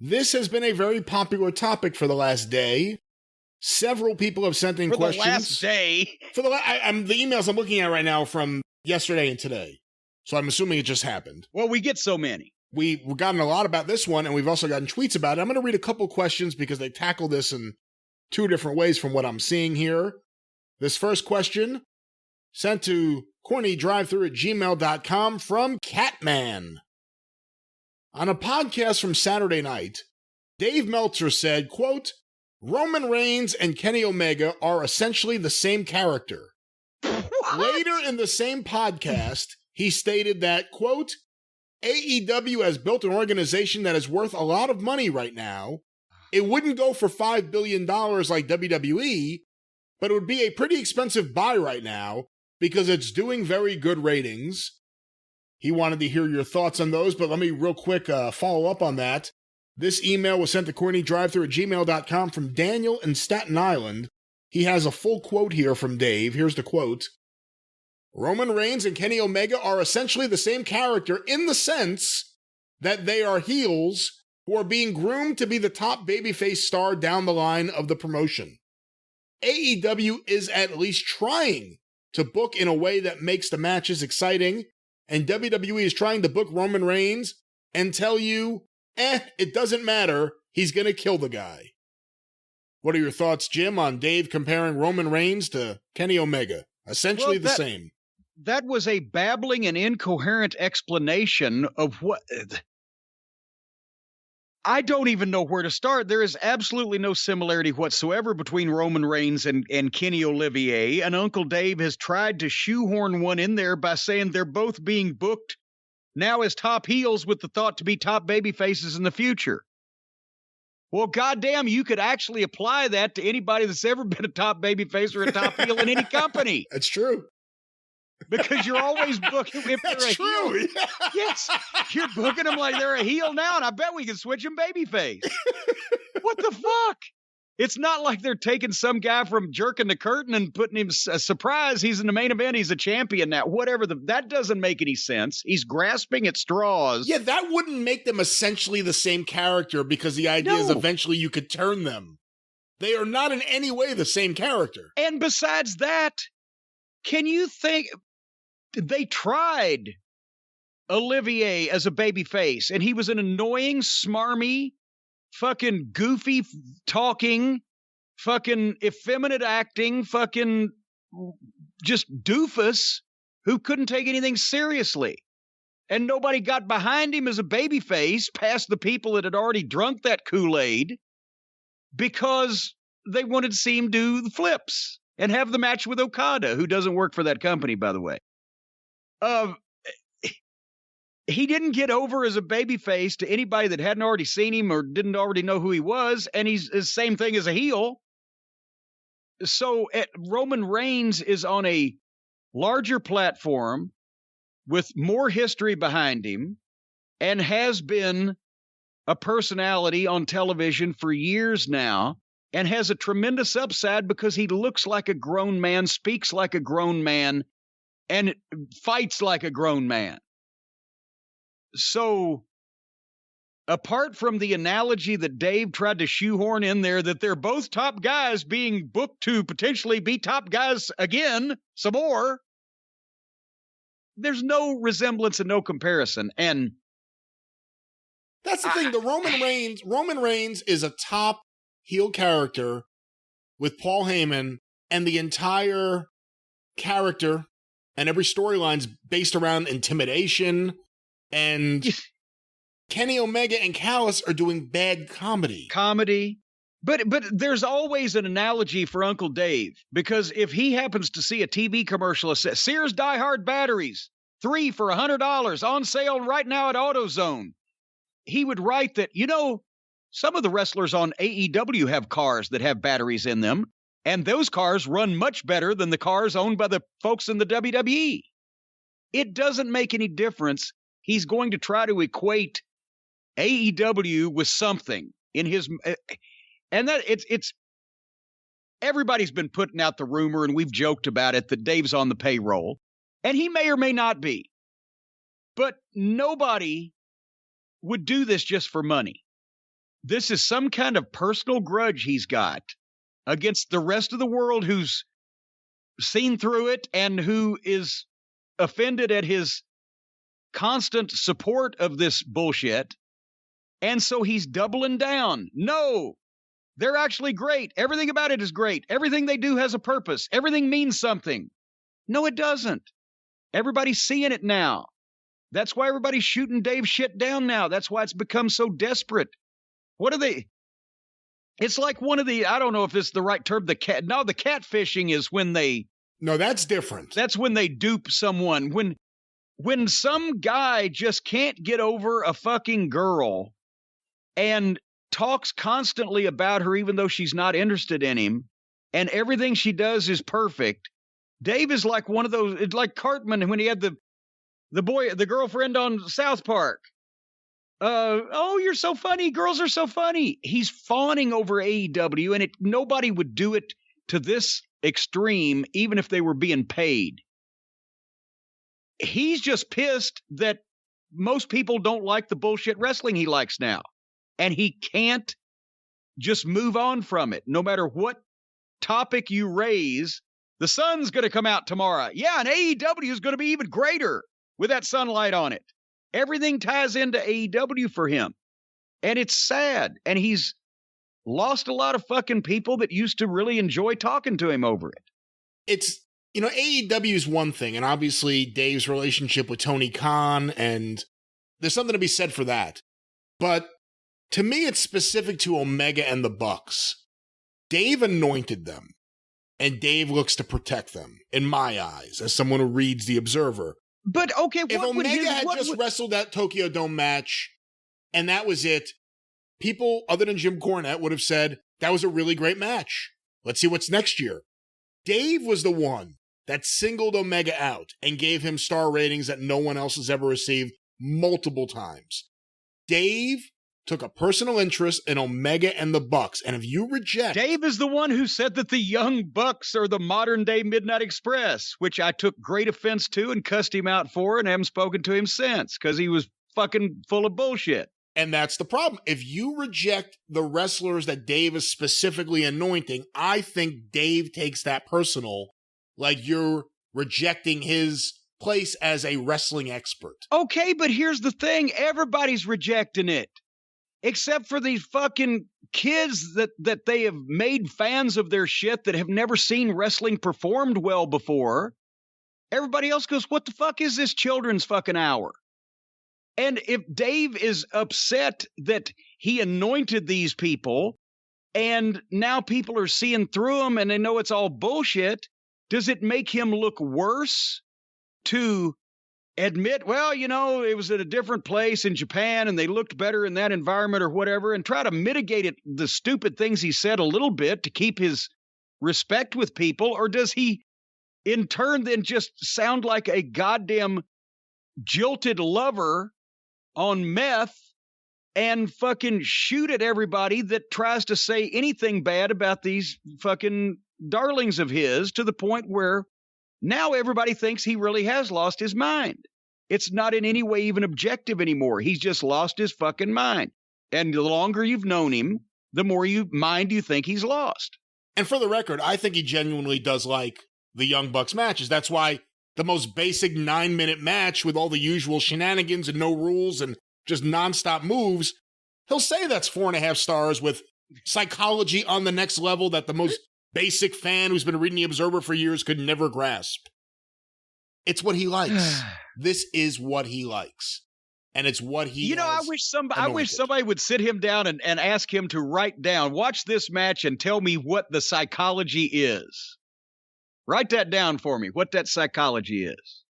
This has been a very popular topic for the last day. Several people have sent in questions. For the last day? For the emails I'm looking at right now from yesterday and today. So I'm assuming it just happened. Well, we get so many. We've gotten a lot about this one, and we've also gotten tweets about it. I'm going to read a couple questions because they tackle this in two different ways from what I'm seeing here. This first question, sent to CornyDriveThru@gmail.com from Catman. On a podcast from Saturday night, Dave Meltzer said, quote, Roman Reigns and Kenny Omega are essentially the same character. What? Later in the same podcast, he stated that, quote, AEW has built an organization that is worth a lot of money right now. It wouldn't go for $5 billion like WWE, but it would be a pretty expensive buy right now because it's doing very good ratings. He wanted to hear your thoughts on those, but let me real quick follow up on that. This email was sent to CornyDriveThru@gmail.com from Daniel in Staten Island. He has a full quote here from Dave. Here's the quote. Roman Reigns and Kenny Omega are essentially the same character in the sense that they are heels who are being groomed to be the top babyface star down the line of the promotion. AEW is at least trying to book in a way that makes the matches exciting, and WWE is trying to book Roman Reigns and tell you, it doesn't matter, he's gonna kill the guy. What are your thoughts, Jim, on Dave comparing Roman Reigns to Kenny Omega? Essentially the same. That was a babbling and incoherent explanation of what... I don't even know where to start. There is absolutely no similarity whatsoever between Roman Reigns and Kenny Olivier, and Uncle Dave has tried to shoehorn one in there by saying they're both being booked now as top heels with the thought to be top baby faces in the future. Well, goddamn, you could actually apply that to anybody that's ever been a top baby face or a top heel in any company. That's true. Because you're always booking if they're a true. heel. Yes, you're booking them like they're a heel now, and I bet we can switch them babyface. What the fuck? It's not like they're taking some guy from jerking the curtain and putting him a surprise. He's in the main event. He's a champion now. Whatever. That doesn't make any sense. He's grasping at straws. Yeah, that wouldn't make them essentially the same character because the idea is eventually you could turn them. They are not in any way the same character. And besides that, can you think... They tried Olivier as a babyface, and he was an annoying, smarmy, fucking goofy talking, fucking effeminate acting, fucking just doofus who couldn't take anything seriously. And nobody got behind him as a babyface past the people that had already drunk that Kool-Aid because they wanted to see him do the flips and have the match with Okada, who doesn't work for that company, by the way. He didn't get over as a babyface to anybody that hadn't already seen him or didn't already know who he was, and he's the same thing as a heel. So Roman Reigns is on a larger platform with more history behind him and has been a personality on television for years now and has a tremendous upside because he looks like a grown man, speaks like a grown man, and fights like a grown man. So, apart from the analogy that Dave tried to shoehorn in there that they're both top guys being booked to potentially be top guys again, some more, there's no resemblance and no comparison. And that's the thing. Roman Reigns is a top heel character with Paul Heyman, and the entire character and every storyline's based around intimidation, and Kenny Omega and Callis are doing bad comedy. But there's always an analogy for Uncle Dave, because if he happens to see a TV commercial that says Sears Die Hard batteries, 3 for $100 on sale right now at AutoZone, he would write that, some of the wrestlers on AEW have cars that have batteries in them, and those cars run much better than the cars owned by the folks in the WWE. It doesn't make any difference. He's going to try to equate AEW with something in his, and that it's everybody's been putting out the rumor, and we've joked about it, that Dave's on the payroll, and he may or may not be, but nobody would do this just for money. this is some kind of personal grudge he's got against the rest of the world who's seen through it and who is offended at his constant support of this bullshit. And so he's doubling down. No, they're actually great. Everything about it is great. Everything they do has a purpose. Everything means something. No, it doesn't. Everybody's seeing it now. That's why everybody's shooting Dave shit down now. That's why it's become so desperate. What are they? It's like one of the, I don't know if it's the right term, the catfishing is when they. No, that's different. That's when they dupe someone. When some guy just can't get over a fucking girl and talks constantly about her even though she's not interested in him, and everything she does is perfect. Dave is like one of those, it's like Cartman when he had the girlfriend on South Park. Oh, you're so funny. Girls are so funny. He's fawning over AEW, and nobody would do it to this extreme, even if they were being paid. He's just pissed that most people don't like the bullshit wrestling he likes now. And he can't just move on from it. No matter what topic you raise, the sun's going to come out tomorrow. Yeah, and AEW is going to be even greater with that sunlight on it. Everything ties into AEW for him. And it's sad. And he's lost a lot of fucking people that used to really enjoy talking to him over it. It's, AEW is one thing, and obviously Dave's relationship with Tony Khan, and there's something to be said for that. But to me, it's specific to Omega and the Bucks. Dave anointed them, and Dave looks to protect them, in my eyes, as someone who reads The Observer. But, okay, if Omega had just wrestled that Tokyo Dome match, and that was it, people other than Jim Cornette would have said, that was a really great match. Let's see what's next year. Dave was the one that singled Omega out and gave him star ratings that no one else has ever received multiple times. Dave took a personal interest in Omega and the Bucks, and if you reject... Dave is the one who said that the Young Bucks are the modern-day Midnight Express, which I took great offense to and cussed him out for and haven't spoken to him since, because he was fucking full of bullshit. And that's the problem. If you reject the wrestlers that Dave is specifically anointing, I think Dave takes that personal, like you're rejecting his place as a wrestling expert. Okay, but here's the thing. Everybody's rejecting it. Except for these fucking kids that they have made fans of their shit that have never seen wrestling performed well before. Everybody else goes, what the fuck is this children's fucking hour? And if Dave is upset that he anointed these people and now people are seeing through them and they know it's all bullshit, does it make him look worse to admit, well, it was at a different place in Japan and they looked better in that environment or whatever, and try to mitigate the stupid things he said a little bit to keep his respect with people? Or does he in turn then just sound like a goddamn jilted lover on meth and fucking shoot at everybody that tries to say anything bad about these fucking darlings of his, to the point where now everybody thinks he really has lost his mind? It's not in any way even objective anymore. He's just lost his fucking mind. And the longer you've known him, the more you think he's lost. And for the record, I think he genuinely does like the Young Bucks matches. That's why the most basic 9-minute match with all the usual shenanigans and no rules and just nonstop moves, he'll say that's 4.5 stars with psychology on the next level that the most basic fan who's been reading The Observer for years could never grasp. It's what he likes. This is what he likes. And it's what he I wish somebody would sit him down and ask him to write down, watch this match and tell me what the psychology is. Write that down for me, what that psychology is.